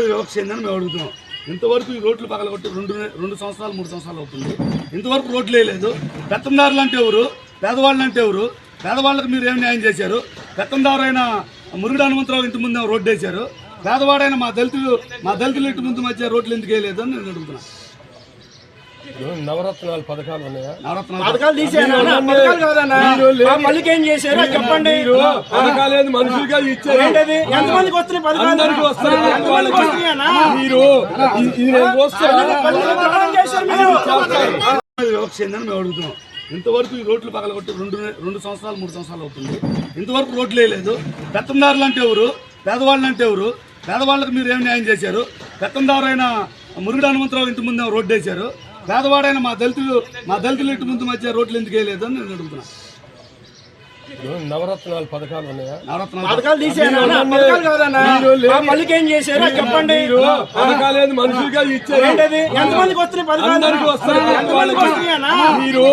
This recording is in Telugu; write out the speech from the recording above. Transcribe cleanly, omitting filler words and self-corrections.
వివక్ష ఏందని మేము అడుగుతున్నాం. ఇంతవరకు ఈ రోడ్లు పగలగొట్టి రెండు సంవత్సరాలు 3 సంవత్సరాలు అవుతుంది. ఇంతవరకు రోడ్లు వేయలేదు. పెత్తందారులు అంటే ఎవరు, పేదవాళ్ళు అంటే ఎవరు? పేదవాళ్ళకి మీరు ఏం న్యాయం చేశారు? పెత్తందారైన మురుగుడు హనుమంతరావు ఇంటి ముందు రోడ్డు వేశారు. పేదవాడైన మా దళితులు ఇంటి ముందు మధ్య రోడ్లు ఎందుకు వేయలేదు అని నేను అడుగుతున్నాను. నవరత్నాలు పథకాలు ఉన్నాయా? పథకాలు తీసేనా? ఏం చేశారో చెప్పండి. పథకాలు మనుషులుగా ఇచ్చారు. ఎంతమందికి వస్తున్నాయి పథకాలు? అందరికీ వస్తాయి. వివక్ష ఏందని మేము అడుగుతున్నాం. ఇంతవరకు ఈ రోడ్లు పగలగొట్టి రెండు సంవత్సరాలు 3 సంవత్సరాలు అవుతుంది. ఇంతవరకు రోడ్లు వేయలేదు. పెత్తందారులు అంటే ఎవరు, పేదవాళ్ళు అంటే ఎవరు? పేదవాళ్ళకి మీరు ఏం న్యాయం చేశారు? పెత్తందారైన మురుగుడు హనుమంతరావు ఇంటి ముందు రోడ్డు వేశారు. పేదవాడైన మా దళితులు ఇంటి ముందు మధ్య రోడ్లు ఎందుకు వేయలేదు అని నేను అడుగుతున్నాను. నవరత్నాలు పథకాలు ఉన్నాయా? పథకాలు తీసేనా? ఏం చేశారో చెప్పండి. పథకాలు మనుషులుగా ఇచ్చారు. ఎంతమందికి వస్తున్నాయి పథకాలు? అందరికీ వస్తాయి. ఎంతమందికి వస్తున్నాయా? మీరు